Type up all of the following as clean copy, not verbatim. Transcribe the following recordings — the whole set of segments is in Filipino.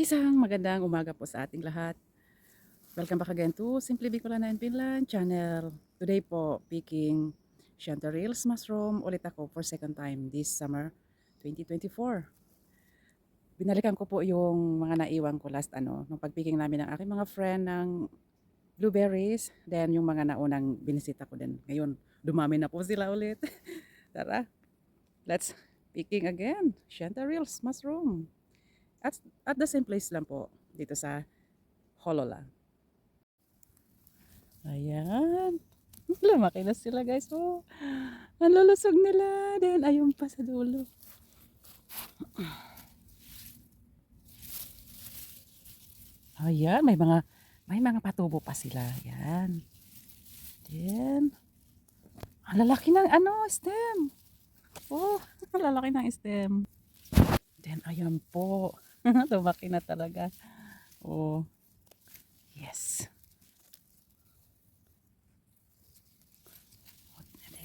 Isang magandang umaga po sa ating lahat. Welcome back again to Simply Bicolana in Finland channel. Today po, picking chanterelles mushroom ulit ako for second time this summer 2024. Binalikan ko po yung mga naiwan ko last nung pagpicking namin ng aking mga friend ng blueberries. Then yung mga naunang binisita ko din. Ngayon, dumami na po sila ulit. Tara, let's picking again. Chanterelles mushroom. At the same place lang po dito sa Holola. Ayan. Lumaki na sila guys. Oh, ang lulusog nila. Then ayun pa sa dulo. Ayan, may mga patubo pa sila. Ayan. Then ang lalaki ng stem. Oh, ang lalaki ng stem. Then ayan po. Lumaki na talaga. Oh, yes.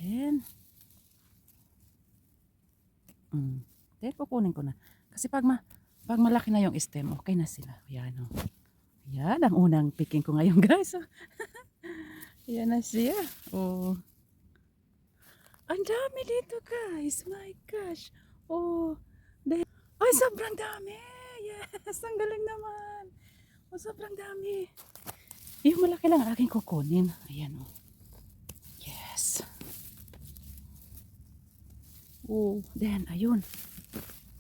Then then kukunin ko na. Kasi pag malaki na yung stem, okay na sila. Ayan oh. Ayan, ang unang picking ko ngayon guys. Ayan na siya. Oh. Ang dami dito guys. My gosh. Oh. Ay, sobrang dami. Yes, ang galing naman. Oh, sobrang dami. Yung malaki lang aking kukunin. Ayan oh. Yes. Oh, then ayun.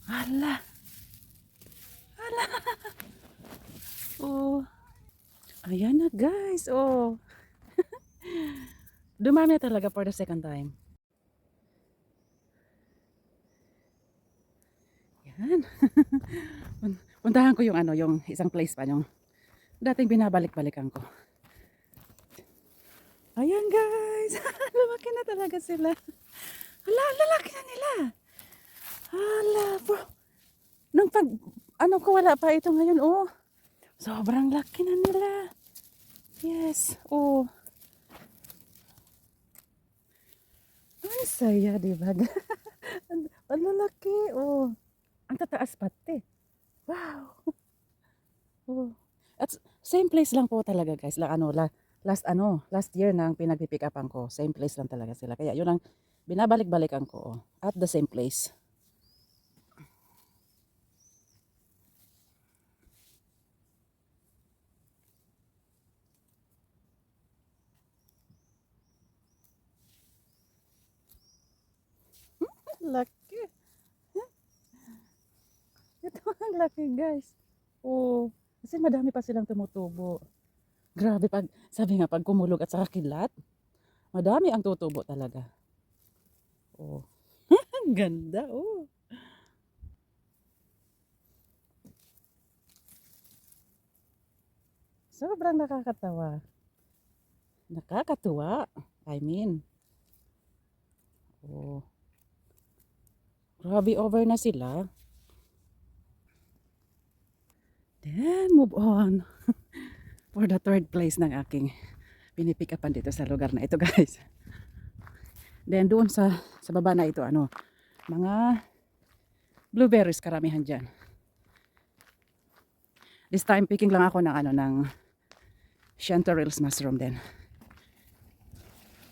Hala. Hala. Oh. Ayan na guys. Oh. Dumami na talaga for the second time. Yan. Puntahan ko yung yung isang place pa yung dating binabalik-balikan ko. Ayan guys. Lumaki na talaga sila. Hala, lalaki na nila. Hala, bro. Nung ko wala pa ito ngayon, oh. Sobrang laki na nila. Yes, oh. Ang saya, diba? Ang lalaki, oh. Ang tataas pati. Wow. Oh. At same place lang po talaga guys. Last year nang pinagpipick upan ko. Same place lang talaga sila. Kaya yun ang binabalik-balikan ko. Oh. At the same place. Laki. Ito ang laki guys. Oh. Kasi madami pa silang tumutubo. Grabe sabi nga pag kumulog at saka kidlat. Madami ang tutubo talaga. Oh. Ang ganda, oh. Sobrang nakakatawa. Nakakatuwa. I mean. Oh. Grabe over na sila. Then move on. For the third place ng aking pinipick upan dito sa lugar na ito guys. Then doon sa baba na ito mga blueberries karamihan dyan. This time picking lang ako ng ng chanterelles mushroom din.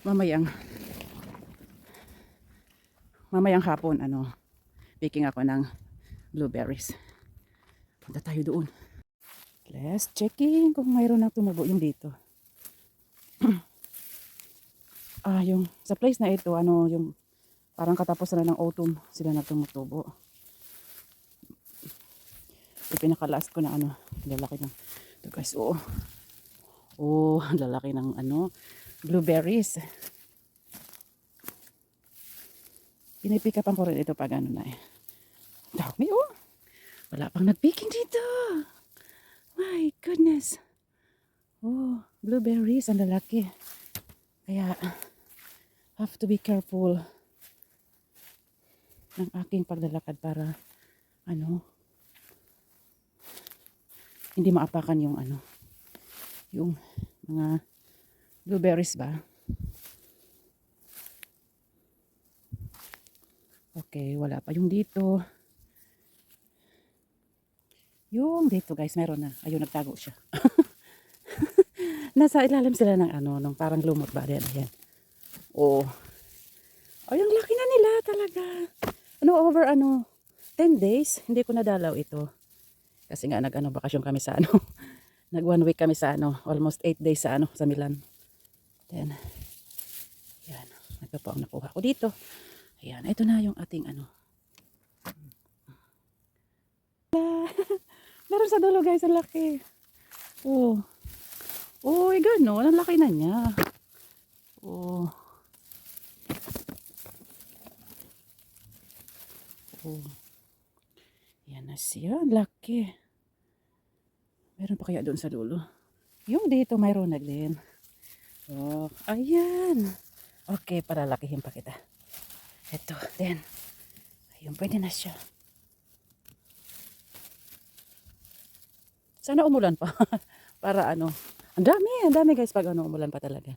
Mamayang hapon picking ako ng blueberries. Punta tayo doon. Let's checking kung mayroon nang tumubo yung dito. Yung sa place na ito yung parang katapusan na ng autumn sila na tumutubo. Yung pinaka-last ko na lalaki ng ito guys. Oh, lalaki ng blueberries. Pinipick upan ko rin ito pag na eh. Dami oh. Wala pang nagpicking dito. My goodness. Oh, blueberries ang lalaki. Kaya have to be careful ng aking paglalakad para hindi maapakan yung yung mga blueberries ba. Okay, wala pa yung dito. Yung dito guys, meron na. Ayun, nagtago siya. Nasa ilalim sila ng ano, nung parang lumot ba din. Ayan. Oh. Ay, ang laki na nila talaga. Ano, over 10 days, hindi ko nadalaw ito. Kasi nga bakasyon kami sa nag 1 week kami sa almost 8 days sa sa Milan. Then, yan. Ito po ang nakuha ko dito. Ayan, ito na yung ating Meron sa dulo guys, ang laki. Oh. Oh, gano'n. Ang laki na niya. Oh. Oh. Yan na siya. Laki. Meron pa kaya doon sa dulo? Yung dito mayroon na din. Oh, ayan. Okay, para lakihin pa kita. Ito, then. Ayun, pwede na siya. Sana umulan pa. Para ang dami guys pag umulan pa talaga.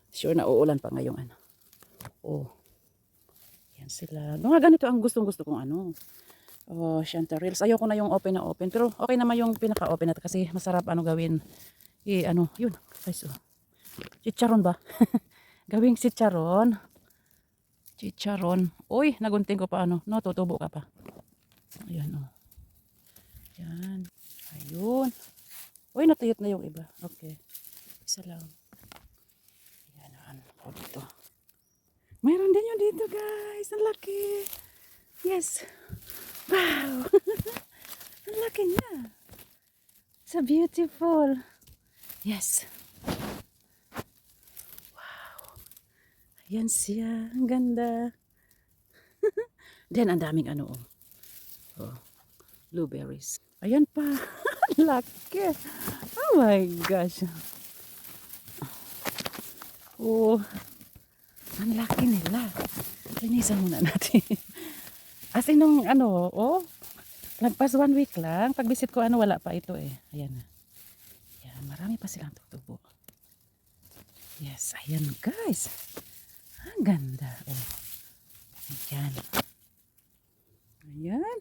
Sure na uulan pa ngayong Oh. Yan sila. Mga ganito ang gustong-gusto kong Oh, chanterelles. Ayoko na yung open na open. Pero okay naman yung pinaka-open na kasi masarap gawin. Yun. Guys, oh. Chicharon ba? Gawing chicharon. Chicharon. Uy, nagunting ko pa No, tutubo ka pa. Ayan, oh. Yan. Ayun. Uy, natuyot na yung iba. Okay. Isa lang. Ayan, o dito. Mayroon din yung dito, guys. Ang laki. Yes. Wow. Ang laki niya. So beautiful. Yes. Wow. Ayan siya. Ang ganda. Then, ang daming Oh. Blueberries. Ayan pa. Laki. Oh my gosh. Oh. Ang laki nila. Linisan muna natin. As in lagpas 1 week lang. Pag visit ko wala pa ito eh. Ayan na. Ayan, marami pa silang tutubo. Yes, ayan guys. Ang ganda. Oh. Ayan. Ayan.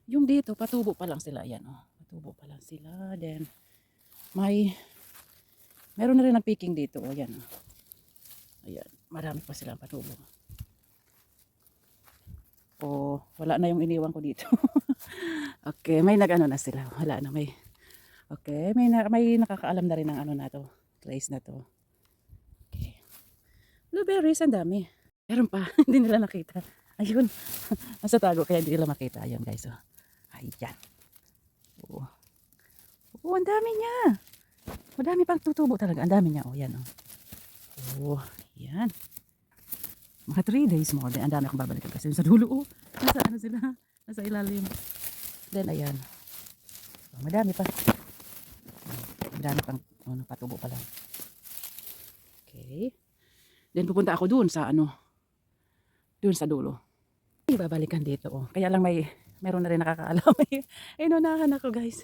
Yung dito, patubo pa lang sila. Ayan, oh. Patubo pa lang sila. Then, meron na rin ng picking dito. Oh, ayan. Ayan. Marami pa silang patubo. Oh, wala na yung iniwan ko dito. Okay, may na sila. Wala na, Okay, may nakakaalam na rin ng na to. Place na to. Okay. Blueberries, ang dami. Meron pa. Hindi nila nakita. Ayun. Nasa tago kaya hindi nila makita. Ayun guys, oh. Ayan. Oh. Oh, ang dami niya. Madami pang tutubo talaga. Ang dami niya. Oh, yan. Oh, yan. Mga 3 days more. Then, ang dami akong babalikan kasi sa dulo. Oh, nasa sila? Nasa ilalim. Then, ayan. Oh, madami pa. Madami pang patubo pa lang. Okay. Then, pupunta ako dun sa dun sa dulo. Babalikan dito. Oh. Kaya lang meron na rin nakakaalam. Inunahan ako guys.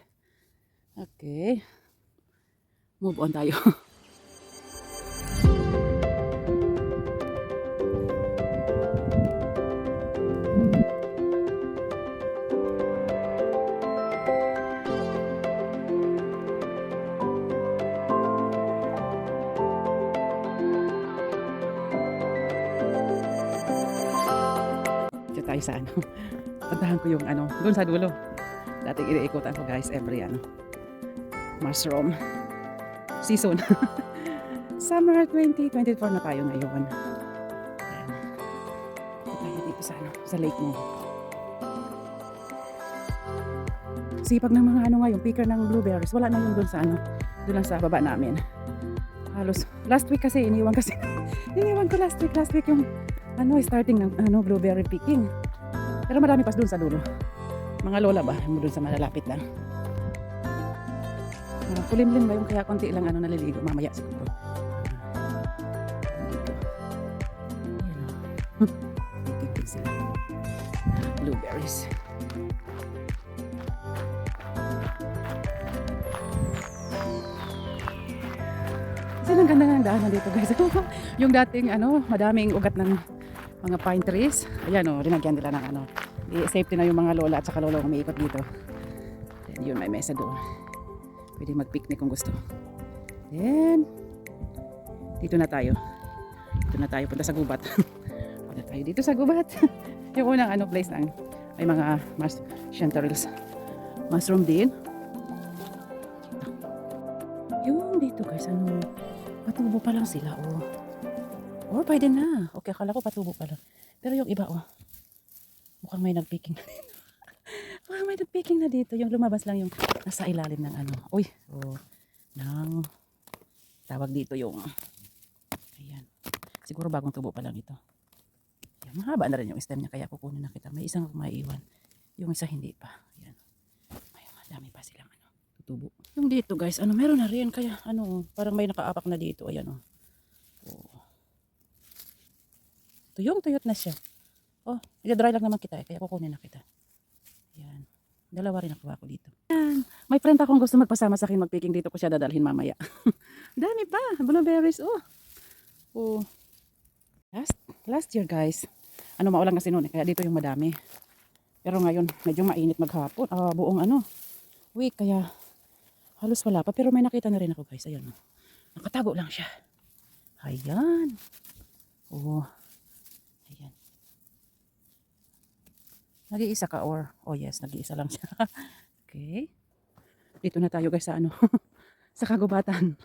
Okay. Move on tayo. Dito tayo sa puntahan ko yung doon sa dulo. Dating iniikutan ko guys every mushroom season. Summer 2024 na tayo ngayon. Ayan. Tayo dito sa lake mo. Sipag ng mga ngayon, picker ng blueberries. Wala na yung doon sa doon lang sa baba namin. Halos last week kasi iniwan ko last week yung starting ng blueberry picking. Pero marami pa doon sa dulo. Mga lola ba? Doon sa malalapit lang. Kulimlim ba yung kaya konti lang naliligo mamaya siguro. Picking sila. Blueberries. Kasi ang ganda ng daanan dito guys. Yung dating madaming ugat ng mga pine trees. Ayan linagyan nila ng safety na yung mga lola at saka lolo umiikot dito. Then, yun, may mesa doon. Pwede mag-picnic kung gusto. Then, dito na tayo. Dito na tayo, punta sa gubat. Punta tayo dito sa gubat. Yung unang place na may mga chanterelles. Mushroom din. Yung dito guys, patubo pa lang sila, oh. Oh, pwede na. Okay, akala ko patubo pa lang. Pero yung iba, oh, mukhang may nagpicking na dito. Mukhang may nagpicking na dito. Yung lumabas lang yung nasa ilalim ng uy, oh, ng tawag dito yung, ayan. Siguro bagong tubo pa lang ito. Ayan, mahaba na rin yung stem niya, kaya kukunin na kita. May isang maiiwan. Yung isa hindi pa. Ayan. May madami pa silang tutubo. Yung dito guys, meron na rin. Kaya parang may nakaapak na dito. Ayan, oh. Oh. Tuyong-tuyot na siya. Oh, i-dry lang naman kita, kaya kukunin na kita. Ayan. Dalawa rin nakuha ko dito. Ayan. May friend akong gusto magpasama sa akin mag-picking, dito ko siya dadalhin mamaya. Dami pa. Blueberries, oh. Oh. Last year guys, maulan kasi noon, kaya dito yung madami. Pero ngayon, medyo mainit maghapon. Buong week, kaya halos wala pa. Pero may nakita na rin ako guys. Ayan, oh. Nakatago lang siya. Ayan. Oh. Ayan. Nag-iisa ka or? Oh yes, nag-iisa lang siya. Okay. Dito na tayo guys sa sa kagubatan.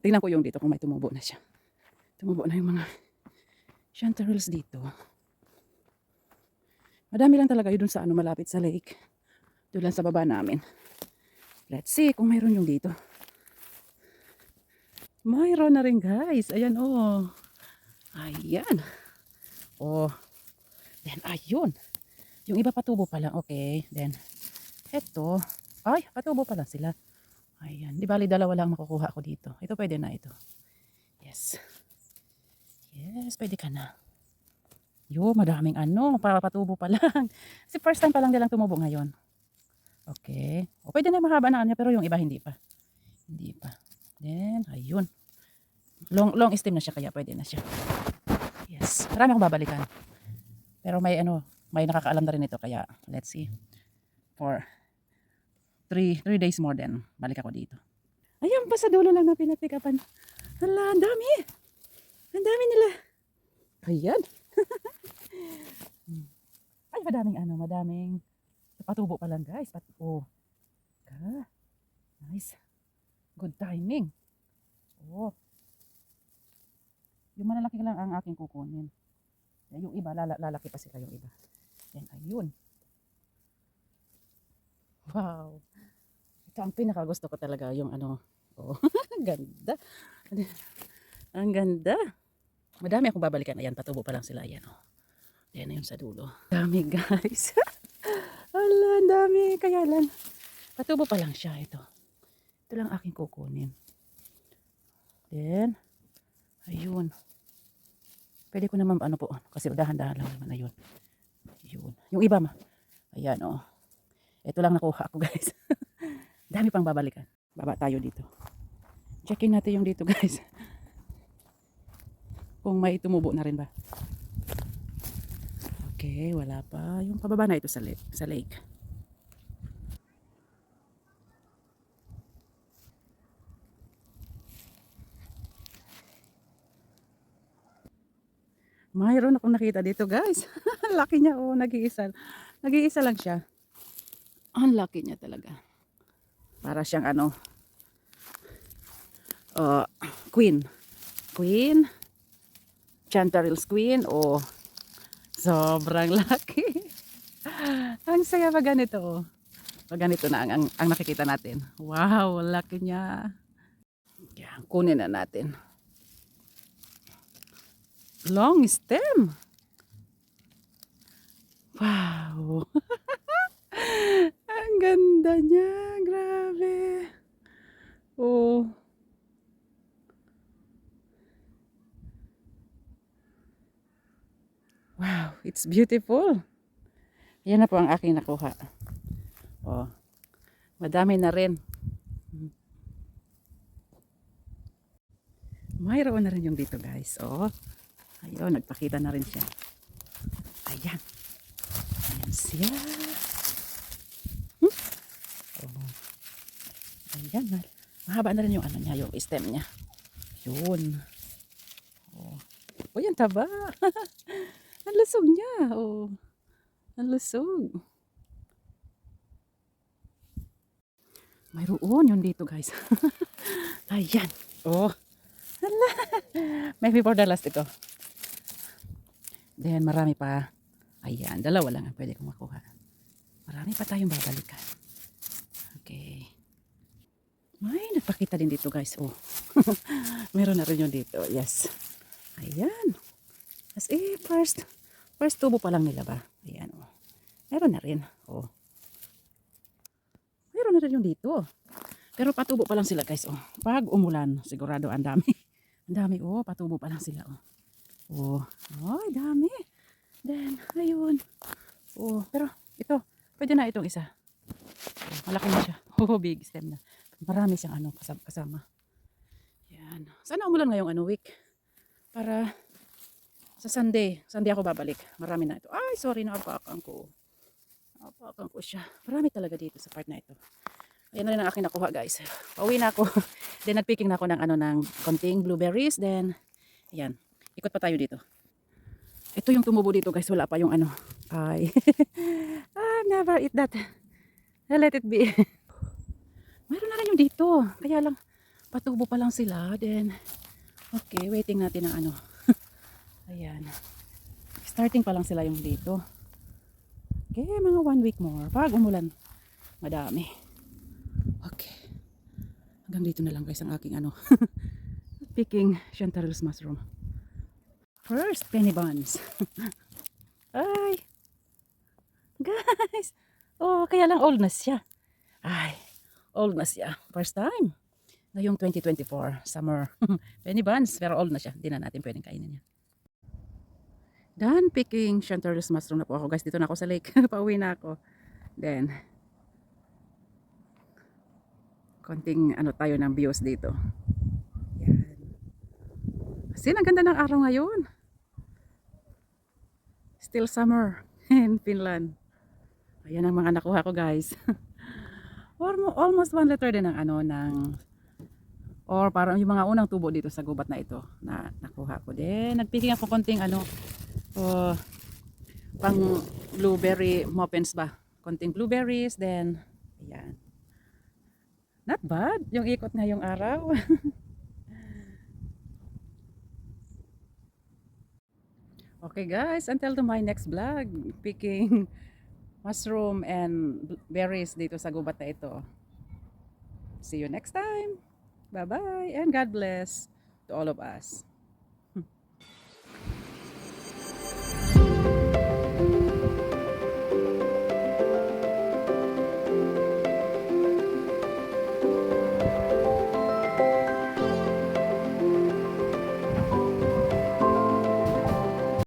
Tingnan ko yung dito kung may tumubo na siya. Tumubo na yung mga chanterelles dito. Madami lang talaga yun dun sa malapit sa lake. Doon lang sa baba namin. Let's see kung mayroon yung dito. Mayroon na rin guys. Ayan, oh. Ayan. Oh. Then ayun. Yung iba patubo pa lang. Okay. Then eto. Ay, patubo pa lang sila. Ayan. Di bali dalawa lang makukuha ko dito. Ito pwede na ito. Yes. Yes, pwede ka na. Yo, madaming patubo pa lang. Kasi first time pa lang nilang tumubo ngayon. Okay. O, pwede na mahaba na pero yung iba hindi pa. Hindi pa. Then, ayun. Long stem na siya, kaya pwede na siya. Yes. Marami akong babalikan. Pero may may nakakaalam na rin ito, kaya let's see. For 3 days more then, balik ako dito. Ayan pa sa dulo lang na pinapikapan. Hala, ang dami. Ang dami nila. Ayan. Ay, madaming patubo pa lang guys. Oh. Nice. Good timing. Oh. Yung malalaki lang ang aking kukunin. Yung iba, lalaki pa sila yung iba. Yan, ayun. Wow. Ito ang pinakagusto ko talaga, yung oh, ganda. Ang ganda. Madami akong babalikan. Ayan, patubo pa lang sila. Ayan, oh. Ayan na yun sa dulo. Dami guys. Ala, ang dami. Kaya lang, patubo pa lang siya. Ito lang aking kukunin. Then, ayun. Pwede ko naman po, kasi dahan-dahan lang naman. Ayun. Ayun. Yung iba ayan, oh. Ito lang nakuha ko guys. Dami pang babalikan. Baba tayo dito. Checking natin yung dito guys. Kung may tumubo na rin ba. Okay, wala pa. Yung pababa na ito sa lake. Mayroon akong nakita dito guys. Laki niya, oh, nag-iisa. Nag-iisa lang siya. Ang laki niya talaga. Para siyang queen. Queen. Chanterelles queen. Oh, sobrang laki. Ang saya pag ganito, oh. Pag ganito na ang nakikita natin. Wow, laki niya. Yan, kunin na natin. Long stem. Wow. Ang ganda niya. Grabe. Oh. Wow, it's beautiful. Yan na po ang aking nakuha. Oh. Madami na rin. Mayroon na rin yung dito guys. Oh. Ayun, nagpakita na rin siya. Ayan. Ayan siya. Ayan, mahaba na rin yung ano niya, yung stem niya. Yun. Oh. Uy, ang taba. Ang lusog niya. Oh. Ang lusog. Mayroon yun dito, guys. Ayan. Oh. Hala. Maybe for the last ito. Then, marami pa. Ayan, dalawa lang ang pwede kong makuha. Marami pa tayong babalikan. Okay. May nagpakita din dito, guys. Oh. Meron na rin yun dito. Yes. Ayan. As first tubo pa lang nila ba? Ayan, oh. Meron na rin. Oh. Meron na rin yung dito. Pero patubo pa lang sila, guys. Oh. Pag umulan, sigurado ang dami. Ang dami, oh. Patubo pa lang sila, oh. Oh. Oh, dami. Then, ayun. Oh, pero ito, pwede na itong isa. Oh, malaki na siya. Oh, big stem na. Marami siyang ano, kasama. Yan. Sana umulan ngayong ano week. Para sa Sunday ako babalik. Marami na ito. Ay, sorry, naapakan ko. Naapakan ko siya. Marami talaga dito sa part na ito. Ayan na rin ang aking nakuha, guys. Pauwi na ako. Then, nagpicking na ako ng ano, ng konting blueberries. Then, ayan. Ikot pa tayo dito. Ito yung tumubo dito, guys. Wala pa yung ano. Ay. I never eat that. Let it be. Mayroon na rin yung dito. Kaya lang, patubo pa lang sila. Then, okay, waiting natin ng ano. Ayan. Starting pa lang sila yung dito. Okay, mga 1 week more. Pag umulan, madami. Okay. Hanggang dito na lang, guys, ang aking ano. Picking chanterelles mushroom. First, penny buns. Ay. Guys. Oh, kaya lang old na siya. Ay, old na siya. First time. Ngayong 2024, summer. Penny buns, pero old na siya. Hindi na natin pwedeng kainin niya. Done picking chanterelles mushroom na po ako, guys. Dito na ako sa lake. Pauwi na ako. Then, konting ano tayo ng views dito. Yan. Kasi ang ganda ng araw ngayon. Still summer in Finland. Ayan ang mga nakuha ko, guys. Almost 1 liter din ng ano, or parang yung mga unang tubo dito sa gubat na ito na nakuha ko din. Nagpicking ako konting ano, pang blueberry muffins ba. Konting blueberries, then, ayan. Not bad, yung ikot ngayong araw. Okay, guys, until to my next vlog, picking mushroom and berries dito sa gubat na ito. See you next time. Bye-bye and God bless to all of us.